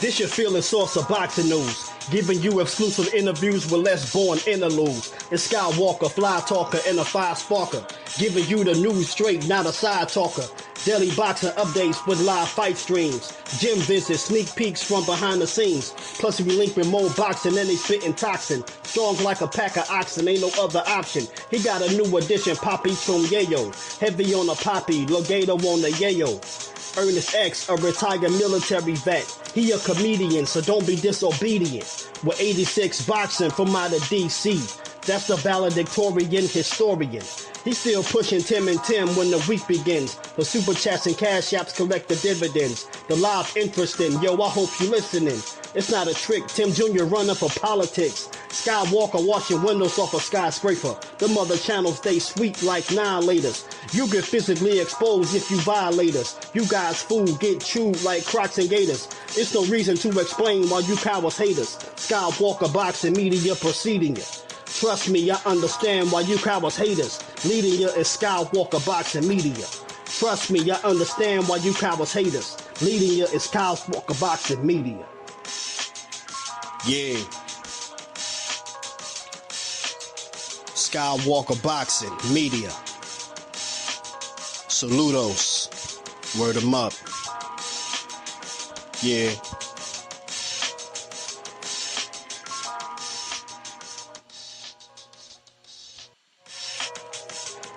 This your feeling source of boxing news, giving you exclusive interviews with less born interludes. It's Skywalker, fly talker, and a fire sparker, giving you the news straight, not a side talker. Daily boxing updates with live fight streams, gym visits, sneak peeks from behind the scenes. Plus we link with more boxing and they spitting toxin. Strong like a pack of oxen, ain't no other option. He got a new addition, Poppy from Yayo. Heavy on the Poppy, Legato on the Yayo. Ernest X, a retired military vet. He a comedian, so don't be disobedient. With 86 boxing from out of DC. That's the valedictorian historian. He's still pushing Tim and Tim when the week begins. The super chats and cash apps collect the dividends. The live interesting, yo, I hope you listening. It's not a trick, Tim Jr. running for politics. Skywalker washing windows off a skyscraper. The mother channels, they sweet like annihilators. You get physically exposed if you violate us. You guys fool get chewed like Crocs and Gators. It's no reason to explain why you cowards hate us. Skywalker boxing media preceding you. Trust me, I understand why you cowards hate us. Leading you is Skywalker boxing media. Trust me, I understand why you cowards hate us. Leading you is Skywalker boxing media. Yeah. Skywalker boxing media. Saludos. Word 'em up. Yeah.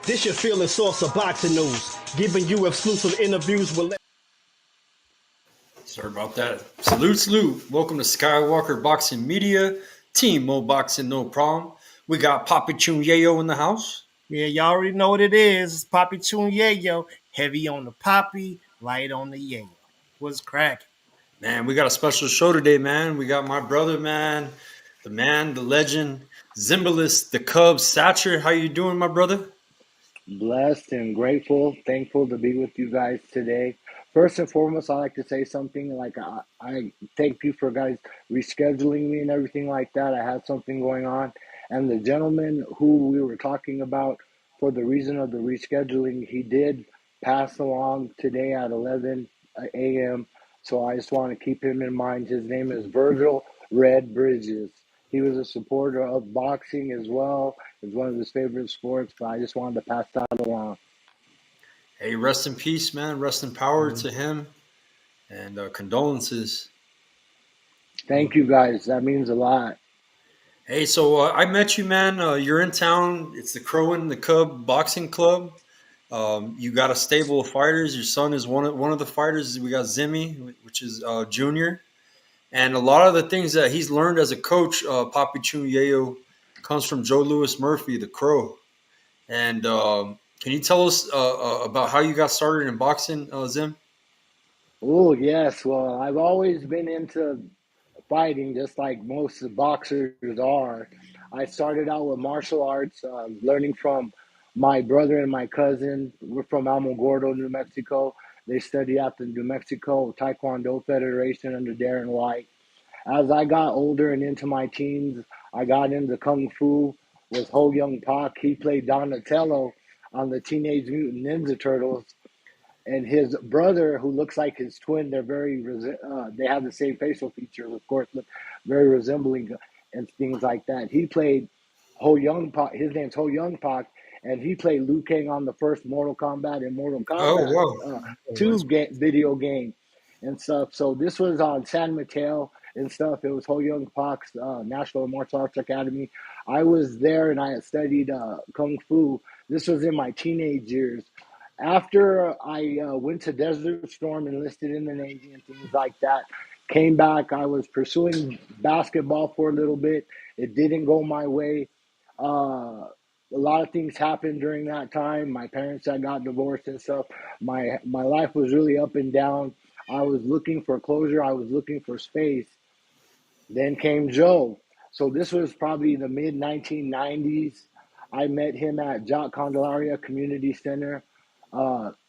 This your feeling source of boxing news, giving you exclusive interviews with... Sorry about that. Salute. Welcome to Skywalker Boxing Media. Team Mo Boxing, no problem. We got Poppy Chunyayo in the house. Yeah, y'all already know what it is. It's Poppy Chunyayo. Heavy on the Poppy, light on the Yayo. What's cracking? Man, we got a special show today, man. We got my brother, man, the legend, Zimbalist, the Cub Satcher. How you doing, my brother? Blessed and grateful, thankful to be with you guys today. First and foremost, I like to say something like I thank you for guys rescheduling me and everything like that. I had something going on, and the gentleman who we were talking about for the reason of the rescheduling, he did pass along today at 11 a.m. So I just want to keep him in mind. His name is Virgil Red Bridges. He was a supporter of boxing as well. It's one of his favorite sports, but I just wanted to pass that along. Hey, rest in peace, man. Rest in power to him, and condolences. Thank you, guys. That means a lot. Hey, so I met you, man. You're in town. It's the Crow and the Cub Boxing Club. You got a stable of fighters. Your son is one of the fighters. We got Zimmy, which is junior. And a lot of the things that he's learned as a coach, Papi Chunyayo, comes from Joe Louis Murphy, the Crow. And can you tell us about how you got started in boxing, Zim? Oh, yes. Well, I've always been into fighting, just like most boxers are. I started out with martial arts, learning from my brother and my cousin. We're from Alamogordo, New Mexico. They study at the New Mexico Taekwondo Federation under Darren White. As I got older and into my teens, I got into Kung Fu with Ho Young Pak. He played Donatello on the Teenage Mutant Ninja Turtles. And his brother, who looks like his twin, they have the same facial features, of course, look very resembling and things like that. He played Ho Young Pak. His name's Ho Young Pak, and he played Liu Kang on the first Mortal Kombat and Mortal Kombat Oh, wow. 2 video game and stuff. So this was on San Mateo and stuff. It was Ho Young Pak's National Martial Arts Academy. I was there and I had studied Kung Fu. This was in my teenage years. After I went to Desert Storm, enlisted in the Navy and things like that, came back, I was pursuing basketball for a little bit. It didn't go my way. A lot of things happened during that time. My parents had got divorced and stuff. My life was really up and down. I was looking for closure. I was looking for space. Then came Joe. So this was probably the mid-1990s. I met him at Jock Candelaria Community Center.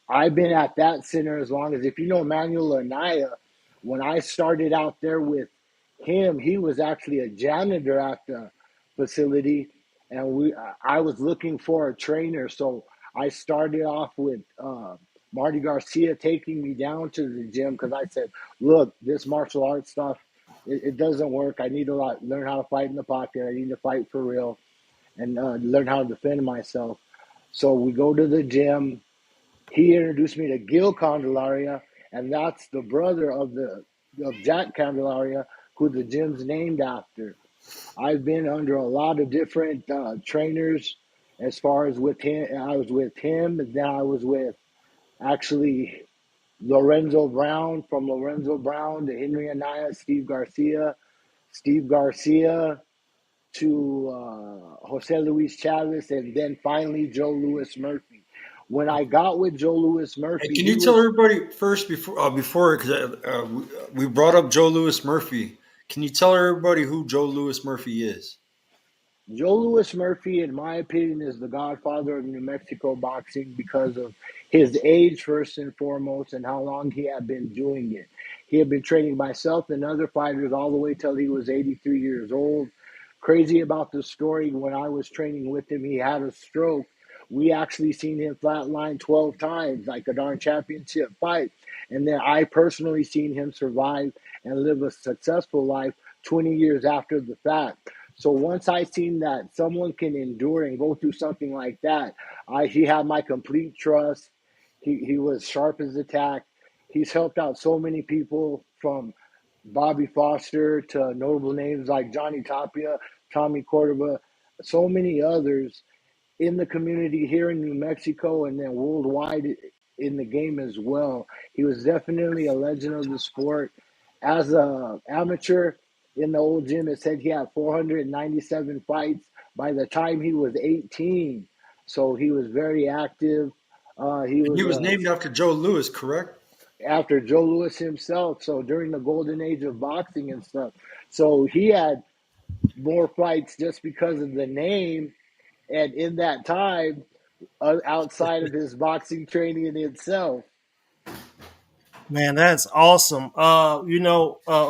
I've been at that center as long as, if you know Manuel Anaya, when I started out there with him, he was actually a janitor at the facility, and I was looking for a trainer. So I started off with Marty Garcia taking me down to the gym because I said, look, this martial arts stuff, it doesn't work. I need to learn how to fight in the pocket. I need to fight for real and learn how to defend myself. So we go to the gym. He introduced me to Gil Candelaria, and that's the brother of Jack Candelaria, who the gym's named after. I've been under a lot of different trainers as far as with him. I was with him, and then I was with actually Lorenzo Brown, from Lorenzo Brown to Henry Anaya, Steve Garcia to Jose Luis Chavez, and then finally Joe Louis Murphy. When I got with Joe Louis Hey, Murphy, can he you tell was everybody first before because we brought up Joe Louis Murphy? Can you tell everybody who Joe Louis Murphy is? Joe Louis Murphy, in my opinion, is the godfather of New Mexico boxing because of his age, first and foremost, and how long he had been doing it. He had been training myself and other fighters all the way till he was 83 years old. Crazy about the story, when I was training with him, he had a stroke. We actually seen him flatline 12 times, like a darn championship fight. And then I personally seen him survive and live a successful life 20 years after the fact. So once I seen that someone can endure and go through something like that, he had my complete trust. He was sharp as a tack. He's helped out so many people, from Bobby Foster to notable names like Johnny Tapia, Tommy Cordova, so many others in the community here in New Mexico and then worldwide in the game as well. He was definitely a legend of the sport. As a amateur in the old gym, it said he had 497 fights by the time he was 18. So he was very active. He And he was was named after Joe Louis, correct? after Joe Louis himself. So during the golden age of boxing and stuff. So he had more fights just because of the name. And in that time, outside of his boxing training in itself. Man, that's awesome.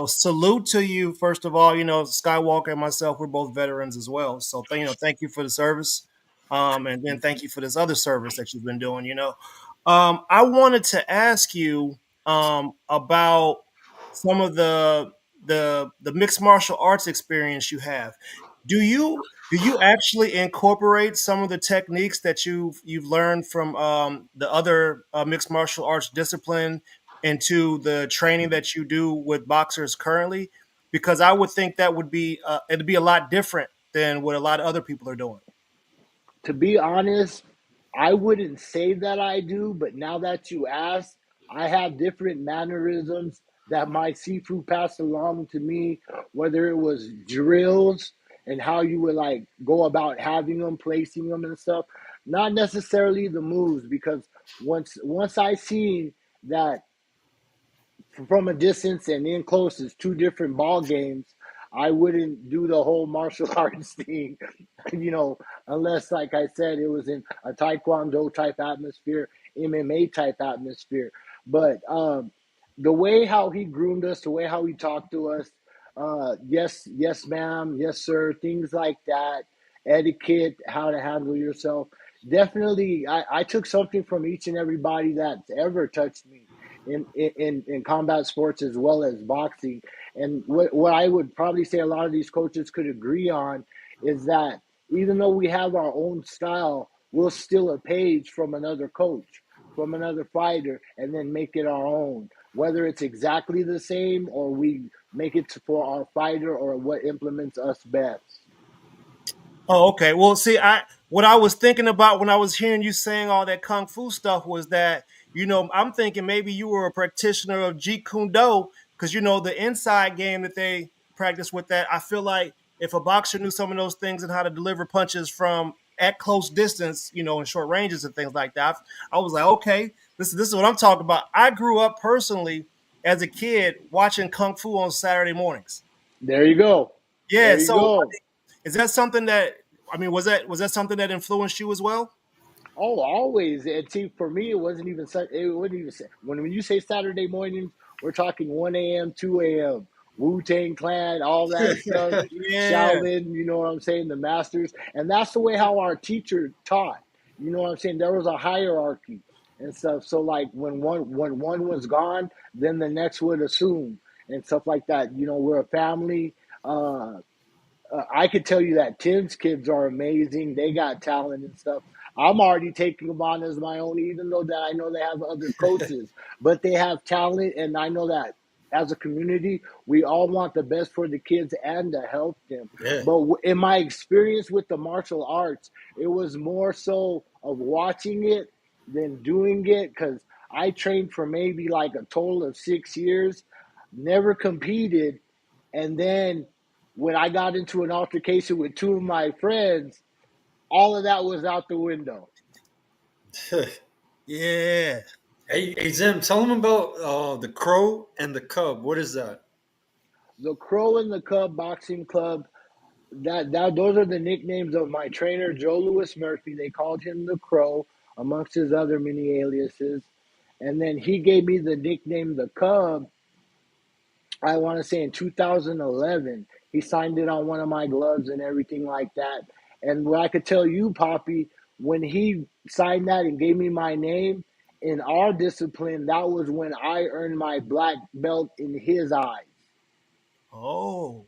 Salute to you first of all. Skywalker and myself, we're both veterans as well. So, thank you for the service, and then thank you for this other service that you've been doing. I wanted to ask you about some of the mixed martial arts experience you have. Do you actually incorporate some of the techniques that you've learned from the other mixed martial arts discipline into the training that you do with boxers currently? Because I would think that would be it'd be a lot different than what a lot of other people are doing. To be honest, I wouldn't say that I do, but now that you ask, I have different mannerisms that my Sifu passed along to me, whether it was drills and how you would like go about having them, placing them and stuff. Not necessarily the moves, because once I seen that from a distance and in close is two different ball games. I wouldn't do the whole martial arts thing, you know, unless, like I said, it was in a taekwondo type atmosphere, MMA type atmosphere. But the way how he groomed us, the way how he talked to us, yes, yes, ma'am, yes, sir, things like that, etiquette, how to handle yourself. Definitely, I took something from each and everybody that's ever touched me in combat sports as well as boxing. And what I would probably say a lot of these coaches could agree on is that even though we have our own style, we'll steal a page from another coach, from another fighter, and then make it our own. Whether it's exactly the same or we make it for our fighter or what implements us best. Oh, okay. Well, see, what I was thinking about when I was hearing you saying all that kung fu stuff was that I'm thinking maybe you were a practitioner of Jeet Kune Do, because the inside game that they practice with that. I feel like if a boxer knew some of those things and how to deliver punches from at close distance, in short ranges and things like that, I was like, okay, this is what I'm talking about. I grew up personally as a kid watching kung fu on Saturday mornings. There you go. Yeah, There you so go. is that something that was that something that influenced you as well? Oh, always. And see, for me, it wasn't even. It wouldn't even say when you say Saturday mornings, we're talking 1 a.m., 2 a.m. Wu Tang Clan, all that stuff. Yeah. Shaolin, you know what I'm saying? The masters, and that's the way how our teacher taught. You know what I'm saying? There was a hierarchy. and stuff. So like when one was gone, then the next would assume and stuff like that. We're a family. Uh, I could tell you that Tim's kids are amazing. They got talent and stuff. I'm already taking them on as my own, even though that I know they have other coaches, but they have talent, and I know that as a community, we all want the best for the kids and to help them. Yeah. But in my experience with the martial arts, it was more so of watching it than doing it, because I trained for maybe like a total of 6 years, never competed, and then when I got into an altercation with two of my friends, all of that was out the window. Yeah. Hey, Zim, tell them about the Crow and the Cub. What is that? The Crow and the Cub Boxing Club, that those are the nicknames of my trainer, Joe Louis Murphy. They called him the Crow, amongst his other many aliases. And then he gave me the nickname the Cub, I want to say in 2011. He signed it on one of my gloves and everything like that. And what I could tell you, Poppy, when he signed that and gave me my name, in our discipline, that was when I earned my black belt in his eyes. Oh,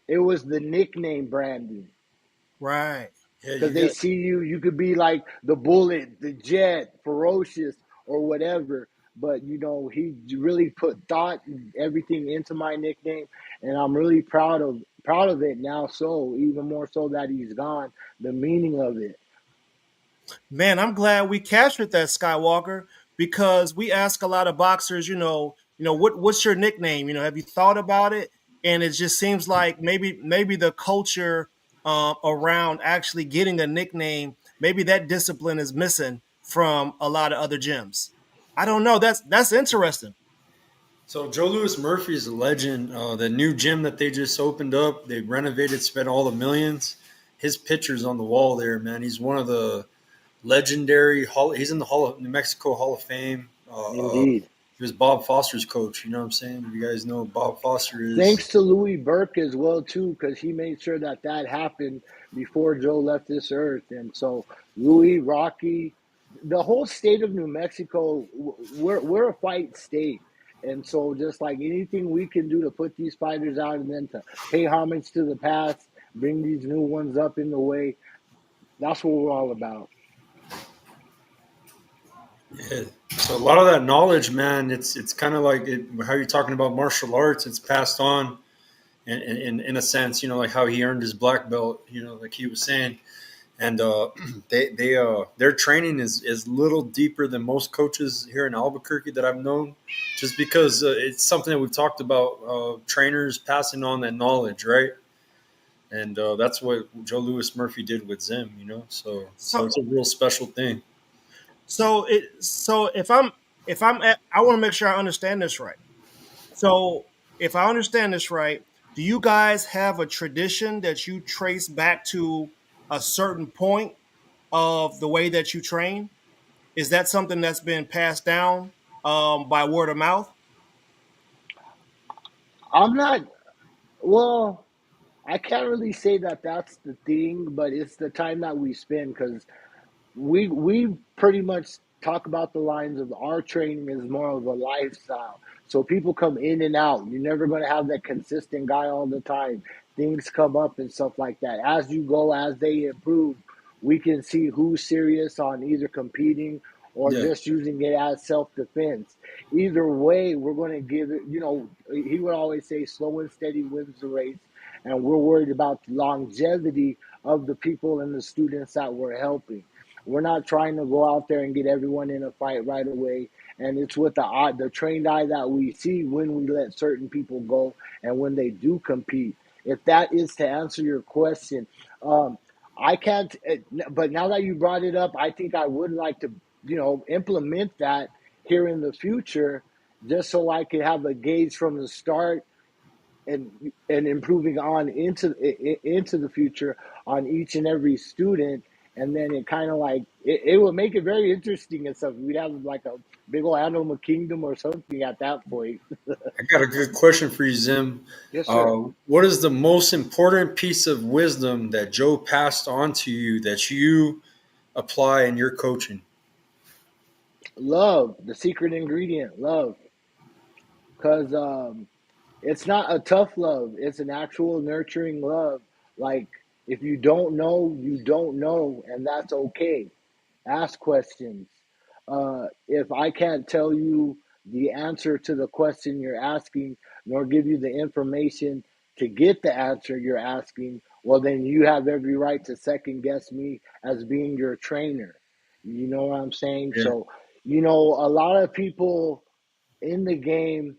It was the nickname branding. right. Yeah, Because you they got. see you could be like the Bullet, the Jet, Ferocious, or whatever. But he really put thought and everything into my nickname, and I'm really proud of it now. So even more so that he's gone, the meaning of it. Man, I'm glad we captured that, Skywalker, because we ask a lot of boxers, what's your nickname? Have you thought about it? And it just seems like maybe the culture around actually getting a nickname, maybe that discipline is missing from a lot of other gyms. I don't know. That's interesting. So Joe Louis Murphy is a legend. The new gym that they just opened up, they renovated, spent all the millions. His picture's on the wall there, man. He's one of the legendary. He's in the New Mexico Hall of Fame. Indeed. He was Bob Foster's coach. You know what I'm saying? You guys know who Bob Foster is. Thanks to Louis Burke as well too, because he made sure that happened before Joe left this earth. And so Louis, Rocky, the whole state of New Mexico, we're a fight state. And so just like anything we can do to put these fighters out and then to pay homage to the past, bring these new ones up in the way, that's what we're all about. Yeah. So a lot of that knowledge, man, it's kind of like how you're talking about martial arts. It's passed on, in a sense, like how he earned his black belt. Like he was saying, and their training is little deeper than most coaches here in Albuquerque that I've known, just because it's something that we've talked about. Trainers passing on that knowledge, right? And that's what Joe Louis Murphy did with Zim. So So it's a real special thing. so I want to make sure I understand this right. So, if I understand this right, do you guys have a tradition that you trace back to a certain point of the way that you train? Is that something that's been passed down by word of mouth? I'm not, well, I can't really say that that's the thing, but it's the time that we spend, because we pretty much talk about the lines of our training is more of a lifestyle. So people come in and out. You're never going to have that consistent guy all the time. Things come up and stuff like that. As you go, as they improve, we can see who's serious on either competing or Yeah. just using it as self-defense. Either way, we're going to give it, he would always say slow and steady wins the race. And we're worried about the longevity of the people and the students that we're helping. We're not trying to go out there and get everyone in a fight right away. And it's with the trained eye that we see when we let certain people go and when they do compete. If that is to answer your question, I can't. But now that you brought it up, I think I would like to, implement that here in the future, just so I could have a gauge from the start and improving on into the future on each and every student. And then it kind of like it would make it very interesting and stuff. We'd have like a big old animal kingdom or something at that point. I got a good question for you, Zim. Yes, sir. What is the most important piece of wisdom that Joe passed on to you that you apply in your coaching? Love, the secret ingredient, love. Because it's not a tough love, it's an actual nurturing love. Like, if you don't know, you don't know, and that's okay. Ask questions. If I can't tell you the answer to the question you're asking, nor give you the information to get the answer you're asking, well, then you have every right to second guess me as being your trainer. You know what I'm saying? Yeah. So, a lot of people in the game,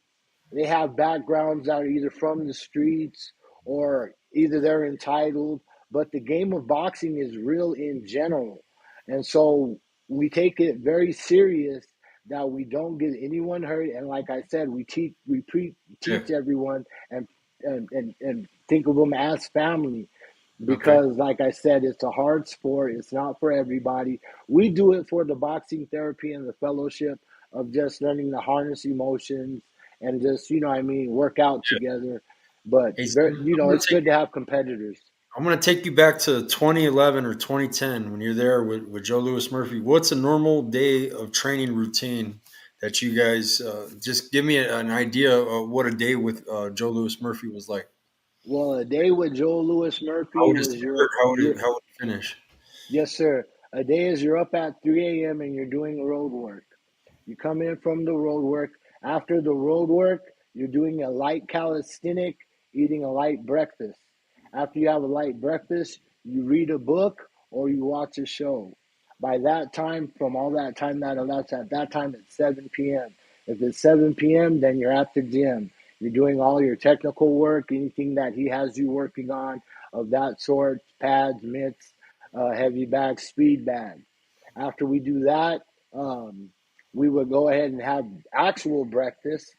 they have backgrounds that are either from the streets or either they're entitled, but the game of boxing is real in general. And so we take it very serious that we don't get anyone hurt. And like I said, Yeah. teach everyone and, and think of them as family Okay. because like I said, it's a hard sport. It's not for everybody. We do it for the boxing therapy and the fellowship of just learning to harness emotions and just, work out Yeah. together. But Hey, Zim, it's good to have competitors. I'm gonna take you back to 2011 or 2010 when you're there with Joe Louis Murphy. What's a normal day of training routine that you guys just give me an idea of what a day with Joe Louis Murphy was like? Well, a day with Joe Louis How Murphy would it was start? How would it finish? yes, sir. A day is you're up at 3 a.m. and you're doing road work. You come in from the road work. After the road work, you're doing a light calisthenic, eating a light breakfast. After you have a light breakfast, you read a book or you watch a show. By that time, from all that time that elapsed, at that time it's 7 p.m. If it's 7 p.m., then you're at the gym. You're doing all your technical work, anything that he has you working on of that sort, pads, mitts, heavy bag, speed bag. After we do that, um, we would go ahead and have actual breakfast.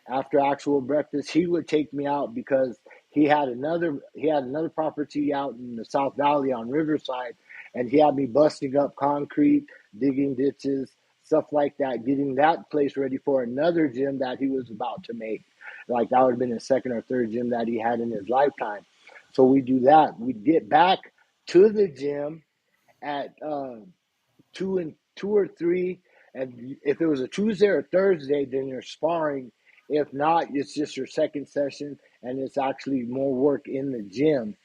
After actual breakfast, he would take me out because he had another property out in the South Valley on Riverside, and he had me busting up concrete, digging ditches, stuff like that, getting that place ready for another gym that he was about to make. Like that would have been his second or third gym that he had in his lifetime. So we do that. We get back to the gym at 2 or 3, and if it was a Tuesday or Thursday, then you're sparring. If not, it's just your second session, and it's actually more work in the gym.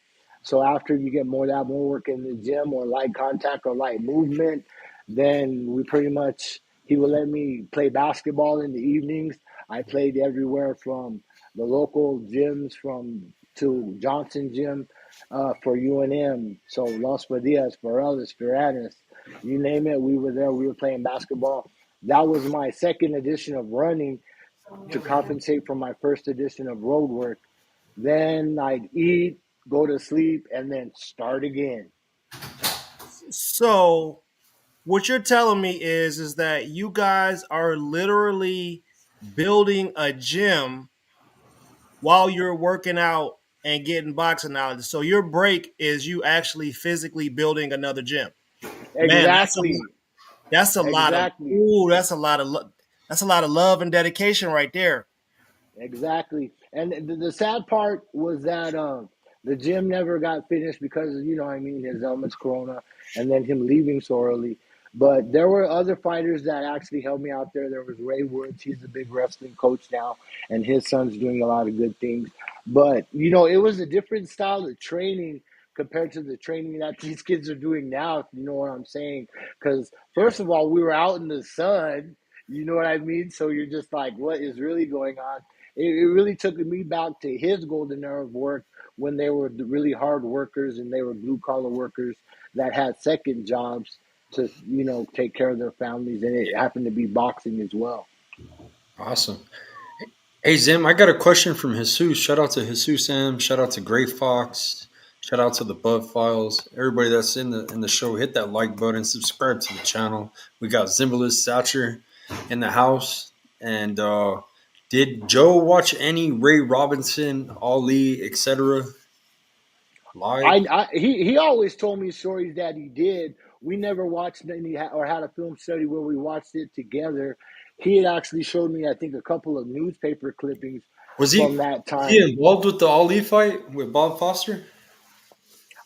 So after you get more work in the gym or light contact or light movement, then we pretty much he would let me play basketball in the evenings. I played everywhere from the local gyms from to Johnson Gym for UNM, so Los Padillas, Morales, Duranis, you name it, we were there. We were playing basketball. That was my second edition of running to compensate for my first edition of road work. Then I'd eat, go to sleep, and then start again. So what you're telling me is that you guys are literally building a gym while you're working out and getting boxing knowledge. So your break is you actually physically building another gym. Man, Exactly. that's a lot of Exactly. that's a lot of love and dedication right there. Exactly. And the sad part was that the gym never got finished because, his helmet's Corona and then him leaving so early. But there were other fighters that actually helped me out there. There was Ray Woods. He's a big wrestling coach now, and his son's doing a lot of good things. But, it was a different style of training compared to the training that these kids are doing now, if you know what I'm saying. Because, first of all, we were out in the sun. You know what I mean? So you're just like, what is really going on? It really took me back to his golden era of work when they were the really hard workers and they were blue collar workers that had second jobs to take care of their families, and it happened to be boxing as well. Awesome. Hey Zim, I got a question from Jesus. Shout out to Jesus M. Shout out to Gray Fox. Shout out to the Bud Files. Everybody that's in the show, hit that like button, subscribe to the channel. We got Zimbalist Satcher in the house. And did Joe watch any Ray Robinson, Ali, etc. live? He always told me stories that he did. We never watched any or had a film study where we watched it together. He had actually showed me, I think, a couple of newspaper clippings Was from he that was he time. involved with the Ali fight with Bob Foster?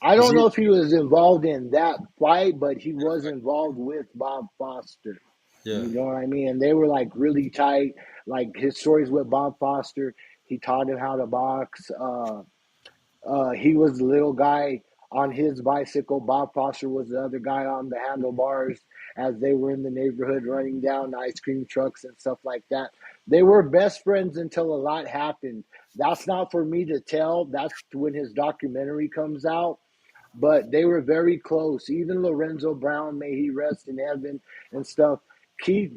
I Was don't he? know if he was involved in that fight, but he was involved with Bob Foster. Yeah. You know what I mean? And they were like really tight. Like his stories with Bob Foster, he taught him how to box. He was the little guy on his bicycle. Bob Foster was the other guy on the handlebars as they were in the neighborhood running down ice cream trucks and stuff like that. They were best friends until a lot happened. That's not for me to tell. That's when his documentary comes out. But they were very close. Even Lorenzo Brown, may he rest in heaven, and stuff. Key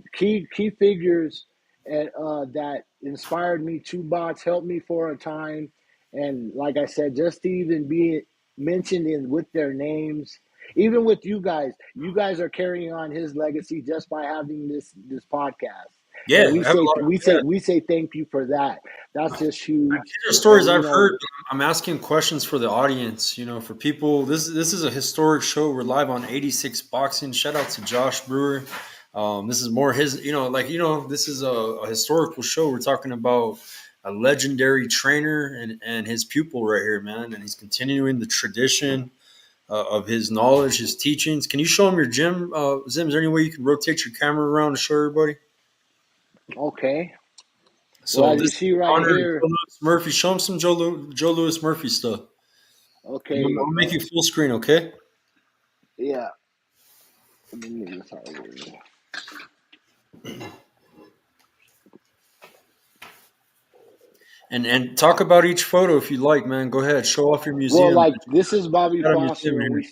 figures that inspired me to box, helped me for a time, and like I said, just to even be mentioned in with their names, even with you guys are carrying on his legacy just by having this podcast. Yeah. And I have a lot of, yeah. we say thank you for that. That's just huge. These are stories And I've heard. I'm asking questions for the audience, for people. This is a historic show. We're live on 86 Boxing. Shout out to Josh Brewer. This is more his, this is a historical show. We're talking about a legendary trainer and his pupil right here, man. And he's continuing the tradition of his knowledge, his teachings. Can you show him your gym, Zim? Is there any way you can rotate your camera around to show everybody? okay. So Well, as you this is see right Joe here, Louis Murphy. Show him some Joe Louis Murphy stuff. okay, I'll make you full screen, okay? yeah. Let me move this out of here. And talk about each photo if you like, man. Go ahead, show off your Well, museum. like this is Bobby Got a museum Foster, and here.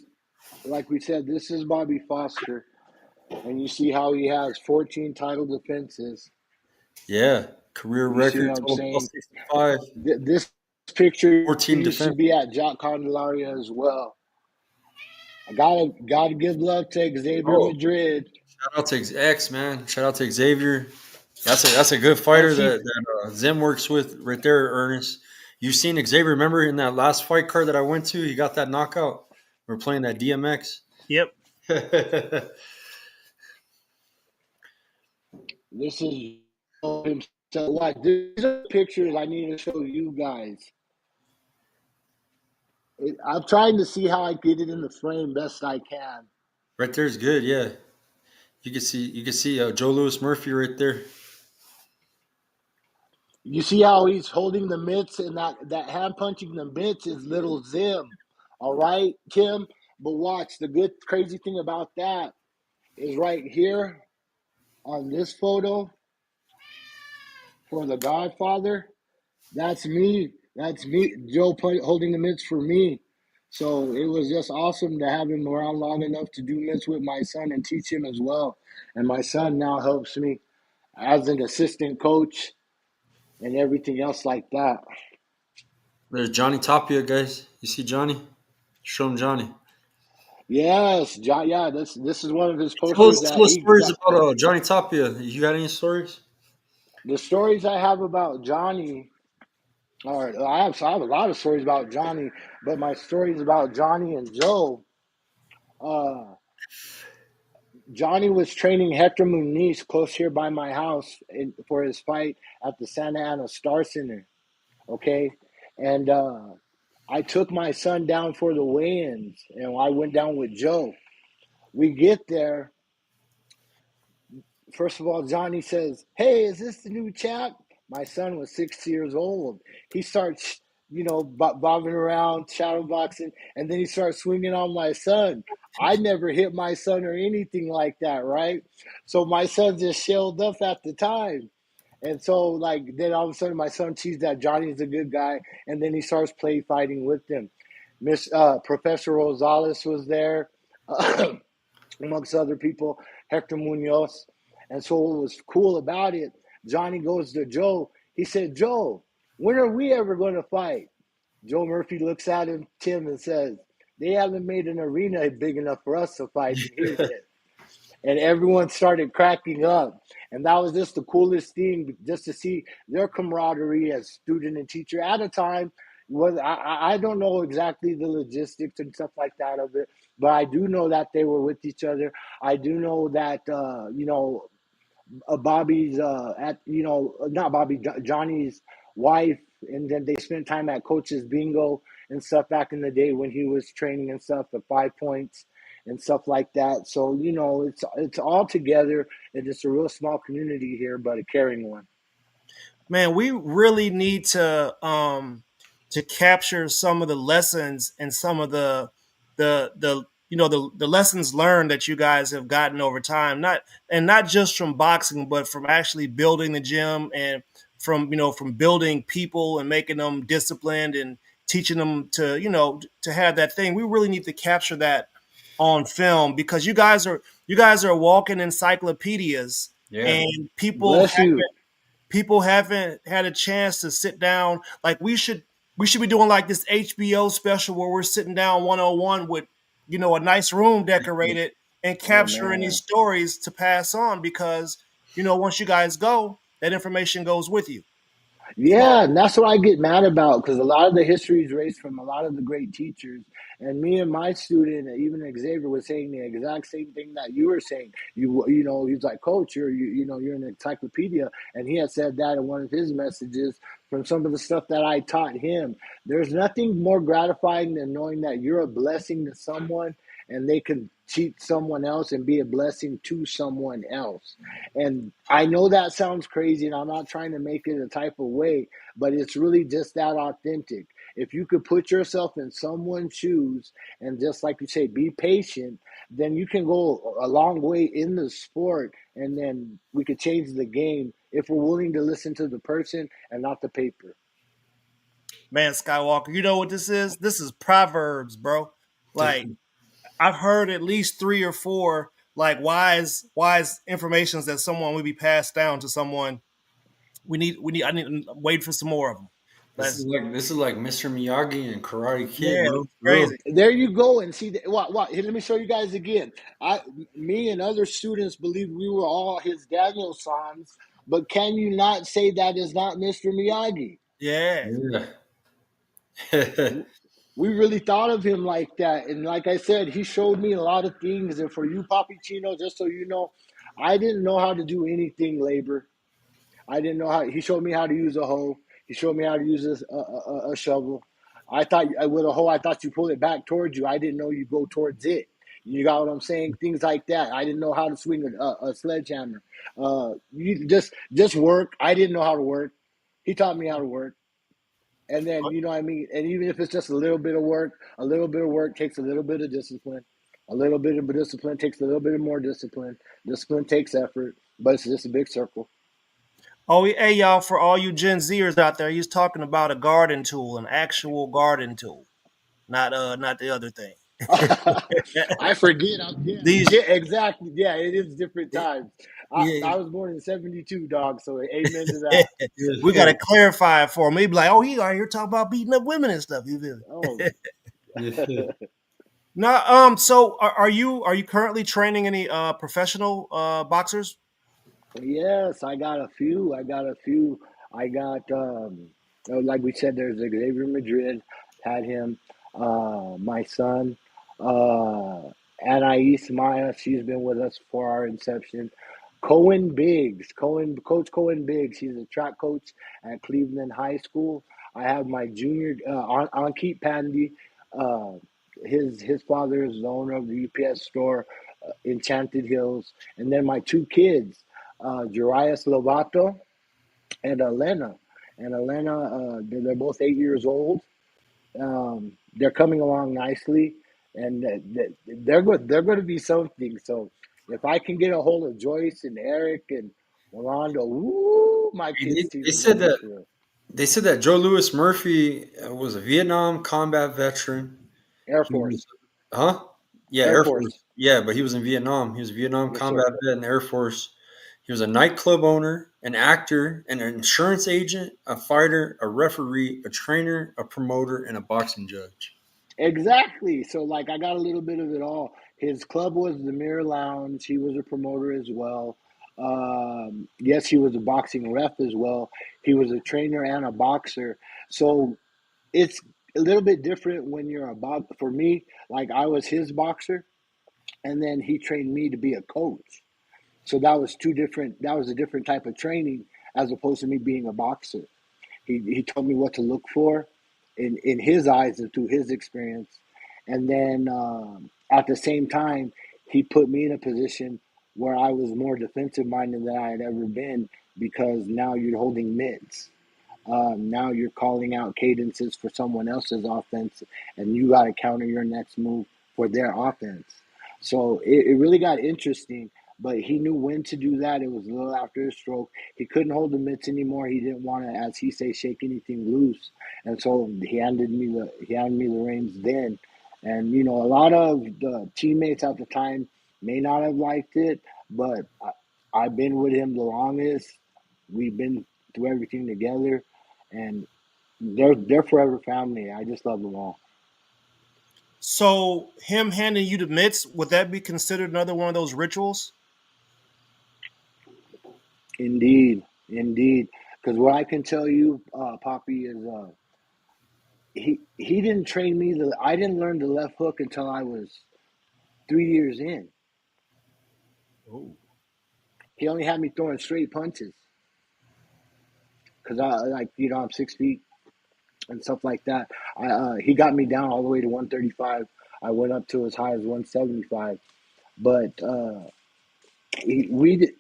like we said, this is Bobby Foster, and you see how he has 14 title defenses. Yeah, career You see record, what I'm total plus saying? 65, This picture 14 used to defense. be at Jack Candelaria as well. I gotta give love to Xavier Oh, Madrid. shout out to X, man. Shout out to Xavier. That's a good And fighter see, that Zim works with right there, Ernest. You've seen Xavier. Remember in that last fight card that I went to, he got that knockout. We are playing that DMX. Yep. this is so like these are pictures I need to show you guys. I'm trying to see how I get it in the frame best I can. Right there is good, yeah. You can see Joe Louis Murphy right there. You see how he's holding the mitts and that hand punching the mitts is little Zim. All right, Tim? But watch, the good crazy thing about that is right here on this photo for the Godfather. That's me. That's me, Joe holding the mitts for me. So it was just awesome to have him around long enough to do mitts with my son and teach him as well. And my son now helps me as an assistant coach and everything else like that. There's Johnny Tapia, guys. You see Johnny? Show him Johnny. Yes, John. Yeah, this is one of his Tell posters us, tell that us he stories that about Johnny Tapia. You got any stories? the stories I have about Johnny. Or I have a lot of stories about Johnny, but my stories about Johnny and Joe. Uh, Johnny was training Hector Muniz close here by my house for his fight at the Santa Ana Star Center. Okay, and I took my son down for the weigh-ins, and I went down with Joe. We get there. First of all, Johnny says, "Hey, is this the new chap?" My son was 6 years old. He starts, bobbing around, shadow boxing, and then he starts swinging on my son. I never hit my son or anything like that, right? So my son just shelled up at the time. And so, then all of a sudden, my son sees that Johnny's a good guy, and then he starts play fighting with them. Professor Rosales was there. Amongst other people, Hector Munoz. And so what was cool about it, Johnny goes to Joe. He said, "Joe, when are we ever going to fight?" Joe Murphy looks at him, Tim, and says, "They haven't made an arena big enough for us to fight in here yet." And everyone started cracking up. And that was just the coolest thing, just to see their camaraderie as student and teacher at a time. I don't know exactly the logistics and stuff like that of it, but I do know that they were with each other. I do know that Bobby's not Bobby, Johnny's wife, and then they spent time at Coach's Bingo and stuff back in the day when he was training and stuff at 5 Points and stuff like that. So it's all together, and it's a real small community here, but a caring one. Man, we really need to capture some of the lessons and some of the the lessons learned that you guys have gotten over time, not just from boxing, but from actually building the gym, and from building people and making them disciplined and teaching them to have that thing. We really need to capture that on film, because you guys are walking encyclopedias, Yeah. and Bless you. people haven't had a chance to sit down. Like, we should be doing like this HBO special where we're sitting down 101 with a nice room decorated, and Oh capturing these man. stories to pass on, because once you guys go, that information goes with you. So Yeah, and that's what I get mad about, because a lot of the history is erased from a lot of the great teachers. And me and my student, even Xavier, was saying the exact same thing that you were saying. He's like, Coach, you're an encyclopedia, and he had said that in one of his messages from some of the stuff that I taught him. There's nothing more gratifying than knowing that you're a blessing to someone, and they can teach someone else and be a blessing to someone else. And I know that sounds crazy, and I'm not trying to make it a type of way, but it's really just that authentic. If you could put yourself in someone's shoes and, just like you say, be patient, then you can go a long way in the sport, and then we could change the game if we're willing to listen to the person and not the paper. man, Skywalker, you know what this is? This is Proverbs, bro. Like, I've heard at least three or four like wise informations that someone would be passed down to someone. I need to wait for some more of them. Let's This is like Mr. Miyagi and Karate Kid, Yeah, man. it's For real. crazy. There you go, and see what. Here, let me show you guys again. Me and other students believe we were all his Daniel sons, but can you not say that is not Mr. Miyagi? Yeah. Yeah. We really thought of him like that. And like I said, he showed me a lot of things. And for you, Papi Chino, just so you know, I didn't know how to do anything labor. I didn't know how. He showed me how to use a hoe. He showed me how to use a shovel. I thought with a hoe, I thought you pull it back towards you. I didn't know you go towards it. You got what I'm saying? Things like that. I didn't know how to swing a sledgehammer. You just work. I didn't know how to work. He taught me how to work. And then, you know what I mean? And even if it's just a little bit of work takes a little bit of discipline. A little bit of discipline takes a little bit of more discipline. Discipline takes effort, but it's just a big circle. Oh, hey, y'all! For all you Gen Zers out there, he's talking about a garden tool, an actual garden tool, not the other thing. I forget. These, Yeah, exactly. Yeah, it is different times. yeah, I was born in '72, dog. So amen to that. we got to clarify it for him. Maybe like, oh, he out here talking about beating up women and stuff. You feel Oh, me? Now, so are you currently training any professional boxers? yes, I got a few. I got like we said, there's Xavier Madrid, had him. My son, uh, Anais Maya, she's been with us for our inception. Coach Cohen Biggs, he's a track coach at Cleveland High School. I have my junior, Ankit Pandy. Uh, his father is the owner of the UPS store, Enchanted Hills. And then my two kids, Jarias Lovato and Elena. And Elena, they're both 8 years old. They're coming along nicely, and they're going to be something. So if I can get a hold of Joyce and Eric and Rolando, woo, my They, kids' team they is going said to be that for real. they said that Joe Louis Murphy was a Vietnam combat veteran. Air He was, Force, huh? Yeah, Air Air Force. Force, Yeah, but he was in Vietnam. He was a Vietnam yes sir. combat vet in the Air Force. He was a nightclub owner, an actor, an insurance agent, a fighter, a referee, a trainer, a promoter, and a boxing judge. Exactly. So like I got a little bit of it all. His club was the Mirror Lounge. He was a promoter as well. Yes, he was a boxing ref as well. He was a trainer and a boxer. So it's a little bit different when you're a box. For me, like I was his boxer, and then he trained me to be a coach. So that was two different. That was a different type of training as opposed to me being a boxer. He told me what to look for in his eyes and through his experience, And then at the same time, he put me in a position where I was more defensive minded than I had ever been because now you're holding mitts. Now you're calling out cadences for someone else's offense, and you got to counter your next move for their offense. So it really got interesting, but he knew when to do that. It was a little after his stroke. He couldn't hold the mitts anymore. He didn't want to, as he say, shake anything loose, and so he handed me the reins then. And a lot of the teammates at the time may not have liked it, but I've been with him the longest. We've been through everything together, and they're forever family. I just love them all. So him handing you the mitts, would that be considered another one of those rituals? Indeed, indeed. Because what I can tell you, Poppy, is he didn't train me. I didn't learn the left hook until I was 3 years in. Oh. He only had me throwing straight punches because I'm 6 feet and stuff like that. He got me down all the way to 135. I went up to as high as 175, but we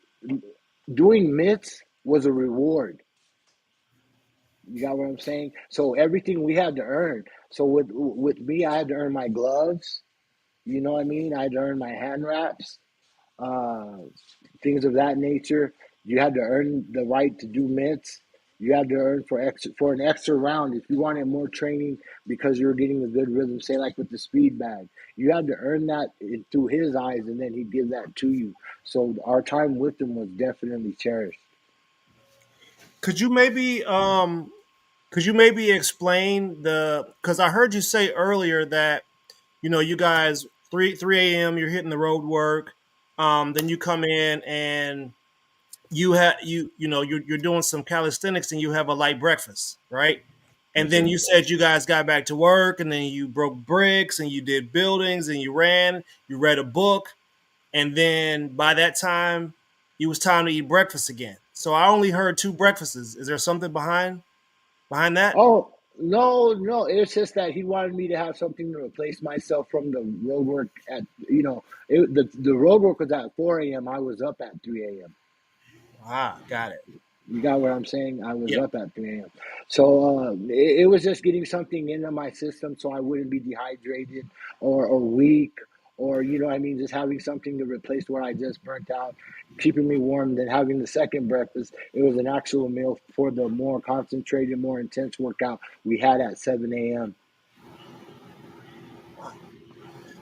doing mitts was a reward. You got what I'm saying? So everything we had to earn. So with me, I had to earn my gloves. You know what I mean? I had to earn my hand wraps, uh, things of that nature. You had to earn the right to do mitts. You had to earn for an extra round if you wanted more training because you were getting a good rhythm. Say like with the speed bag, you had to earn that through his eyes, and then he'd give that to you. So our time with him was definitely cherished. Could you maybe explain because I heard you say earlier that you guys three a.m. you're hitting the road work, then you come in and you're doing some calisthenics and you have a light breakfast, right? And Yes, then sir. you said you guys got back to work and then you broke bricks and you did buildings and you read a book, and then by that time it was time to eat breakfast again. So I only heard two breakfasts. Is there something behind that? Oh, no, no. It's just that he wanted me to have something to replace myself from the road work the road work was at 4 a.m. I was up at 3 a.m. Ah, got it. You got what I'm saying? I was Yep. up at 3 a.m. So it was just getting something into my system so I wouldn't be dehydrated or weak or, what I mean, just having something to replace what I just burnt out, keeping me warm, then having the second breakfast. It was an actual meal for the more concentrated, more intense workout we had at 7 a.m.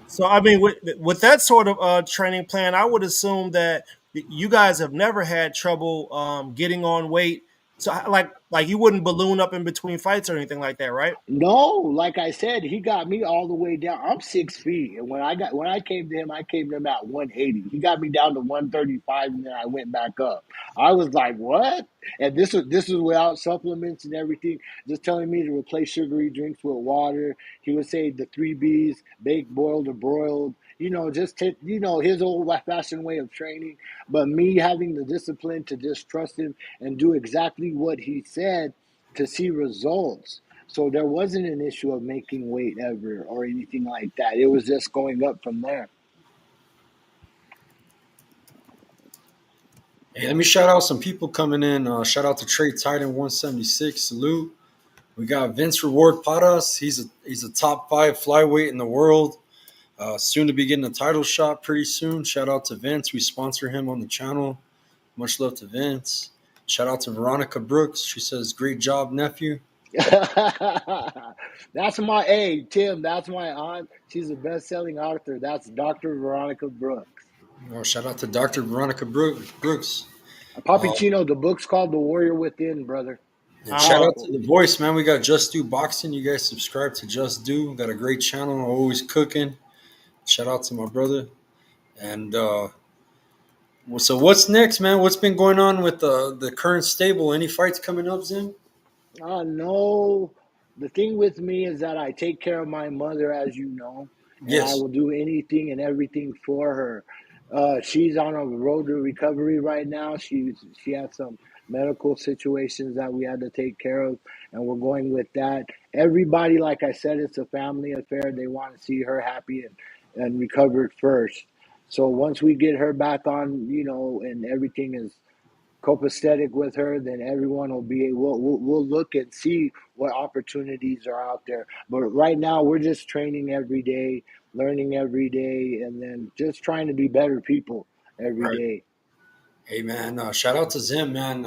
So I mean, with that sort of training plan, I would assume that you guys have never had trouble getting on weight. So like you wouldn't balloon up in between fights or anything like that, right? No, like I said, he got me all the way down. I'm 6 feet, and when I came to him, I came to him at 180. He got me down to 135, and then I went back up. I was like, "What?" And this was without supplements and everything. Just telling me to replace sugary drinks with water. He would say the three B's: baked, boiled, or broiled. His old fashioned way of training. But me having the discipline to just trust him and do exactly what he said to see results. So there wasn't an issue of making weight ever or anything like that. It was just going up from there. Hey, let me shout out some people coming in. Shout out to Trey Titan 176. Salute. We got Vince Reward Paras. He's a top 5 flyweight in the world. Soon to be getting a title shot pretty soon. Shout out to Vince. We sponsor him on the channel. Much love to Vince. Shout out to Veronica Brooks. She says, "Great job, nephew." That's Tim. That's my aunt. She's a best-selling author. That's Dr. Veronica Brooks. Oh, shout out to Dr. Veronica Brooks. Papi Chino, the book's called The Warrior Within, brother. And shout Uh, out to the voice, man. We got Just Do Boxing. You guys subscribe to Just Do. Got a great channel. Always cooking. Shout out to my brother. And so what's next, man? What's been going on with the current stable? Any fights coming up, Zim? No. The thing with me is that I take care of my mother, as you know, and I Yes. will do anything and everything for her. She's on a road to recovery right now. She had some medical situations that we had to take care of, and we're going with that. Everybody, like I said, it's a family affair. They want to see her happy and recovered first. So once we get her back on, and everything is copacetic with her, then everyone will be we'll look and see what opportunities are out there. But right now, we're just training every day, learning every day, and then just trying to be better people every Right. day. Hey man, shout out to Zim, man.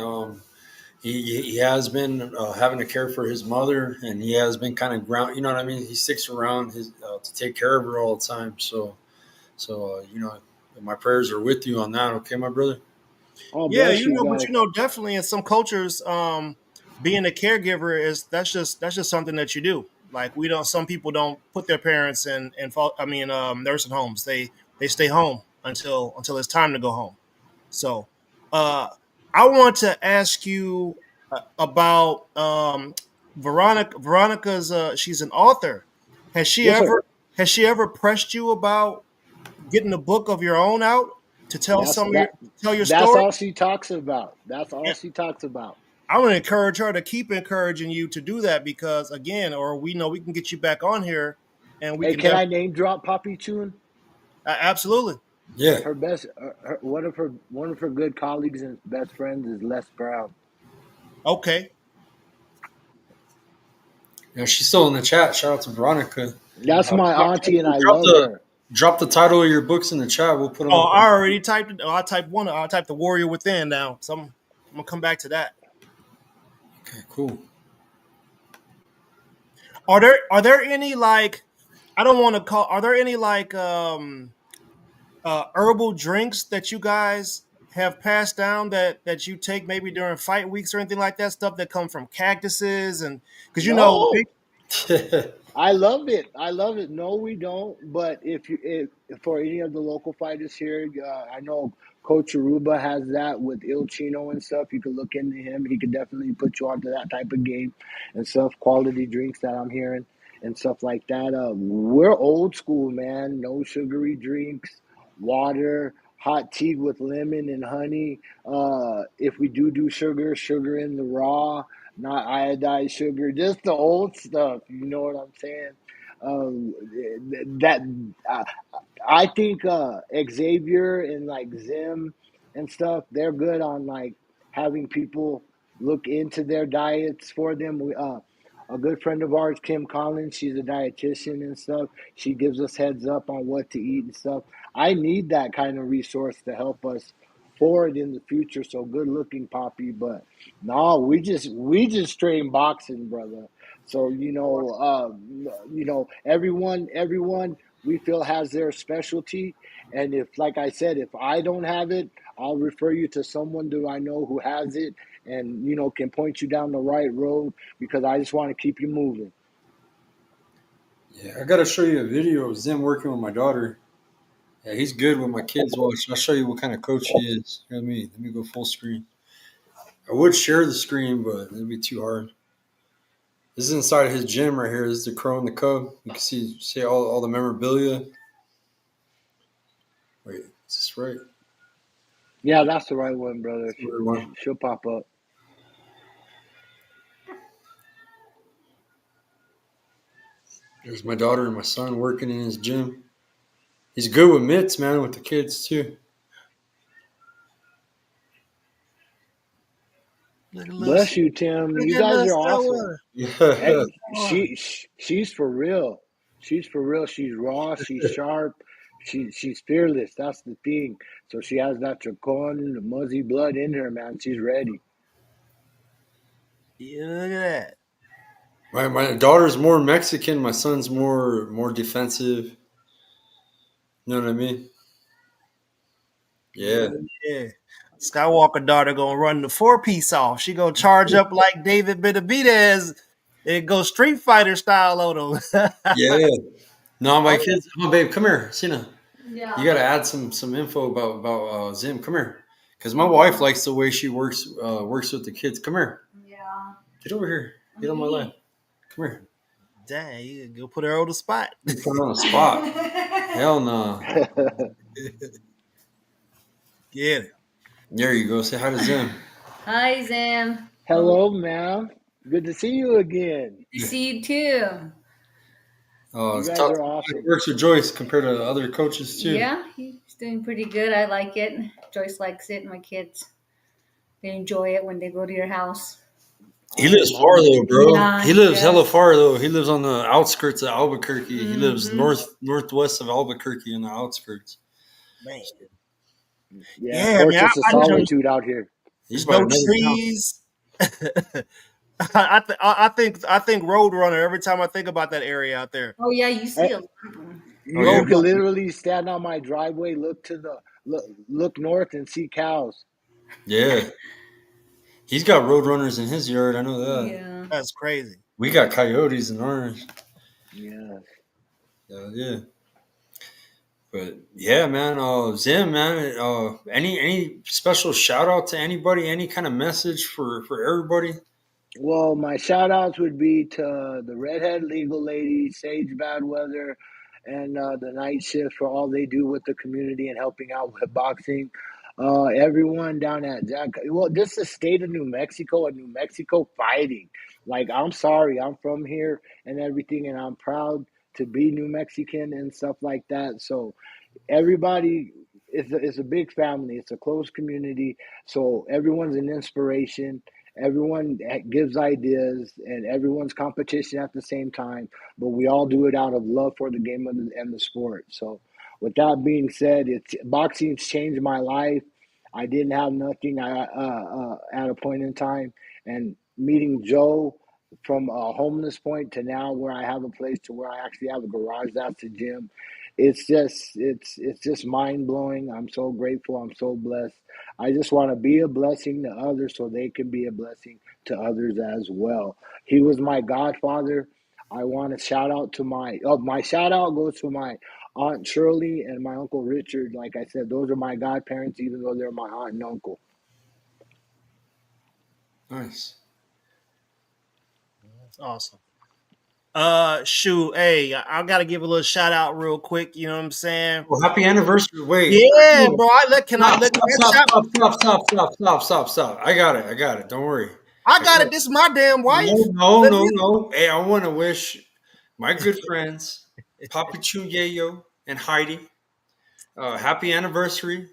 He has been having to care for his mother, and he has been kind of ground. You know what I mean? He sticks around his to take care of her all the time. So my prayers are with you on that. Okay, my brother. Oh, Yeah, bless you but guys. definitely in some cultures, being a caregiver is that's just something that you do. Like we don't, some people don't put their parents nursing homes. They stay home until it's time to go home. So, uh, I want to ask you about Veronica. Veronica's she's an author. Has she Yes, sir. ever has she ever pressed you about getting a book of your own out to tell That's some of your that. tell your That's story? all she talks about. That's all she talks about. I'm going to encourage her to keep encouraging you to do that because, again, or we know we can get you back on here, and we Hey, can can I definitely name drop Poppy Chun? absolutely. Yeah, Her best, one of her good colleagues and best friends is Les Brown. Okay, yeah, she's still in the chat. Shout out to Veronica. That's my auntie, and I Drop love the her. drop the title of your books in the chat. We'll put them oh, up. I already typed it. Oh, I typed one. I typed the Warrior Within now, so I'm gonna come back to that. Okay, cool. Are there any like I don't want to call. Are there any like herbal drinks that you guys have passed down that you take maybe during fight weeks or anything like that? Stuff that come from cactuses and because No, I love it. I love it. No, we don't. But if for any of the local fighters here, I know Coach Aruba has that with Il Chino and stuff. You can look into him. He could definitely put you onto that type of game and stuff. Quality drinks that I'm hearing and stuff like that. We're old school, man. No sugary drinks, water, hot tea with lemon and honey. If we do sugar, sugar in the raw, not iodized sugar, just the old stuff. You know what I'm saying? Um, that uh, I think Xavier and like Zim and stuff, they're good on like having people look into their diets for them. A good friend of ours, Kim Collins, she's a dietitian and stuff. She gives us heads up on what to eat and stuff. I need that kind of resource to help us forward in the future. So good looking, Poppy, but no, we just train boxing, brother. So everyone we feel has their specialty, and if, like I said, if I don't have it, I'll refer you to someone that I know who has it, and can point you down the right road because I just want to keep you moving. Yeah, I gotta show you a video of Zim working with my daughter. Yeah, he's good with my kids. Watch. I'll show you what kind of coach he is. Let me go full screen. I would share the screen, but it'd be too hard. This is inside of his gym right here. This is the Crow and the Cub. You can see all the memorabilia. Wait, is this right? Yeah, that's the right one, brother. That's the right one. She'll pop up. There's my daughter and my son working in his gym. He's good with mitts, man, with the kids too. look at Bless you, Tim. You guys little are awesome. Stella. Yeah, Hey, she's for real. She's for real. She's raw. She's sharp. She's fearless. That's the thing. So she has that Chacon, the Muzzy blood in her, man. She's ready. Yeah, look at that. my daughter's more Mexican. My son's more defensive. You know what I mean? Yeah, Yeah. Skywalker daughter gonna run the 4-piece off. She gonna charge up like David Benavidez and go Street Fighter style on him. yeah. No, my Oh, kids. Oh, babe, come here, Sina. You got to add some info about Zim. Come here, because my wife likes the way she works with the kids. Come here. Yeah. Get over here. Get on my lap. Come here. dang, you go put her on the spot. You put her on the spot. Hell no. Get it. There you go. Say hi to Zim. Hi, Zim. Hello, ma'am. Good to see you again. Good to see you too. You It's guys tough. are It awesome. works with Joyce compared to other coaches too. Yeah, he's doing pretty good. I like it. Joyce likes it. My kids, they enjoy it when they go to your house. He lives far though, bro. Yeah, He lives hella does. far though. He lives on the outskirts of Albuquerque. He lives Mhm. northwest of Albuquerque in the outskirts. Man. Yeah, Yeah, man. Fortress of I know Solitude out here. He's there's by no another town. trees. I think Roadrunner every time I think about that area out there. Oh yeah, you see Eh, a lot of them. Oh yeah, You can literally stand on my driveway, look north, and see cows. yeah. He's got roadrunners in his yard. I know that. Yeah. That's crazy. We got coyotes in ours. Yeah. Yeah. But yeah, man. Zim, man. Any special shout out to anybody? Any kind of message for everybody? Well, my shout outs would be to the Redhead Legal Lady, Sage Badweather, and the Night Shift for all they do with the community and helping out with boxing. Everyone down at Jack, well, just the state of New Mexico and New Mexico fighting. Like, I'm sorry, I'm from here and everything, and I'm proud to be New Mexican and stuff like that. So, everybody is a big family. It's a close community. So everyone's an inspiration. Everyone gives ideas, and everyone's competition at the same time. But we all do it out of love for the game and the sport. So, with that being said, it's boxing's changed my life. I didn't have nothing at a point in time, and meeting Joe from a homeless point to now where I have a place to where I actually have a garage that's a gym. It's just mind blowing. I'm so grateful. I'm so blessed. I just want to be a blessing to others so they can be a blessing to others as well. He was my godfather. I want to shout out to my shout out goes to my Aunt Shirley and my Uncle Richard. Like I said, those are my godparents, even though they're my aunt and uncle. Nice. That's awesome. Shoot, hey, I gotta give a little shout out real quick. You know what I'm saying? Well, happy anniversary. Wait. Yeah, bro. Can I let Stop. I got it. Don't worry. I got it. This is my damn wife. No. Hey, I want to wish my good friends, Papi Chuyeyo and Heidi, happy anniversary.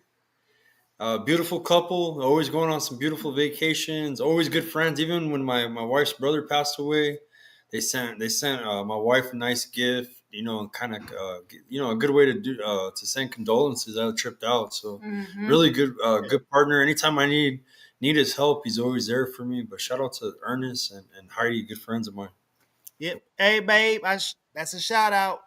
Beautiful couple, always going on some beautiful vacations, always good friends. Even when my wife's brother passed away, they sent my wife a nice gift, and kind of a good way to send condolences. I tripped out, so really good partner. Anytime I need his help, he's always there for me. But shout out to Ernest and Heidi, good friends of mine. Yep. Hey, babe. That's a shout out.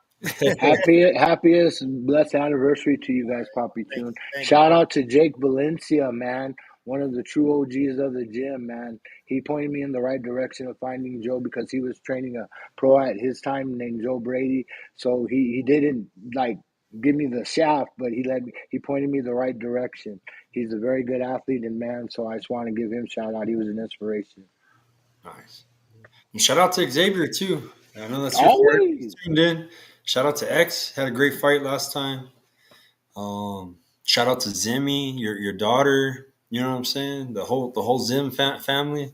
Happiest blessed anniversary to you guys, Poppy Tune. Thank Shout out to Jake Valencia, man, one of the true OGs of the gym, man. He pointed me in the right direction of finding Joe because he was training a pro at his time named Joe Brady. So he didn't like give me the shaft, but he pointed me the right direction. He's a very good athlete and man, so I just want to give him a shout out. He was an inspiration. Nice. And shout out to Xavier too. I know that's your Always. tuned in. Shout out to X. Had a great fight last time. Shout out to Zimmy, your daughter. You know what I'm saying? The whole Zim family.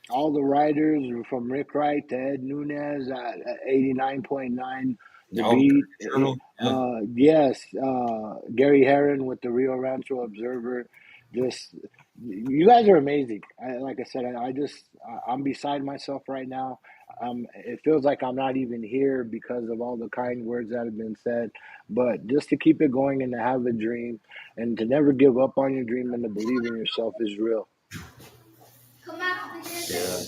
All the writers from Rick Wright to Ed Nunez at 89.9 The Beat. Journal. Yeah. Yes, Gary Heron with the Rio Rancho Observer. Just, you guys are amazing. Like I said, I'm beside myself right now. It feels like I'm not even here because of all the kind words that have been said. But just to keep it going and to have a dream and to never give up on your dream and to believe in yourself is real. Yeah.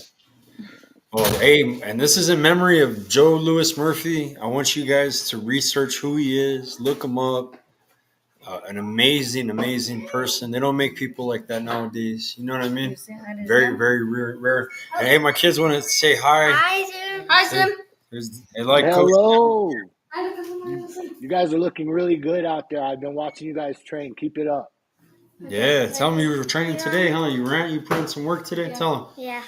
Oh, hey, and this is in memory of Joe Louis Murphy. I want you guys to research who he is, look him up. An amazing person. They don't make people like that nowadays. You know what I mean? Very, very rare. And hey, my kids want to say hi. Hi, Zim. Hi, Zim. They like Hello. You guys are looking really good out there. I've been watching you guys train. Keep it up. Yeah, tell them you were training today, huh? You put in some work today? Tell them. Yeah.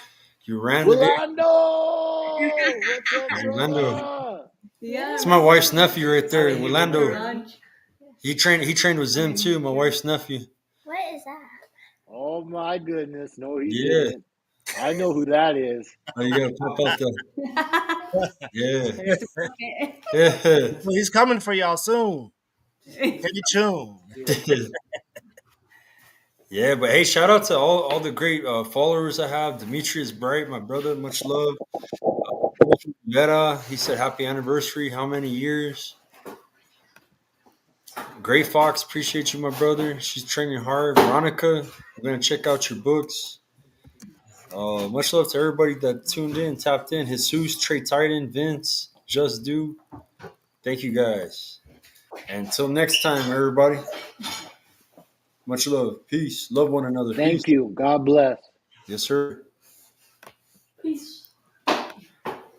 You ran today? Willando! What's up, Willando. brother? Yeah. It's my wife's nephew right there, Willando. He trained with Zim too, my wife's nephew. What is that? Oh my goodness. No, he Yeah. didn't. I know who that is. Oh, you gotta pop out the yeah. There's the bucket. Yeah. Well, he's coming for y'all soon. Stay tuned. Yeah, but hey, shout out to all the great followers I have. Demetrius Bright, my brother, much love. Vera, he said happy anniversary. How many years? Gray Fox, appreciate you, my brother. She's training hard. Veronica, we're gonna check out your books. Much love to everybody that tuned in, tapped in. Jesus, Trey Titan, Vince, Just Do. Thank you guys. And until next time, everybody. Much love. Peace. Love one another. Peace. Thank you. God bless. Yes, sir. Peace.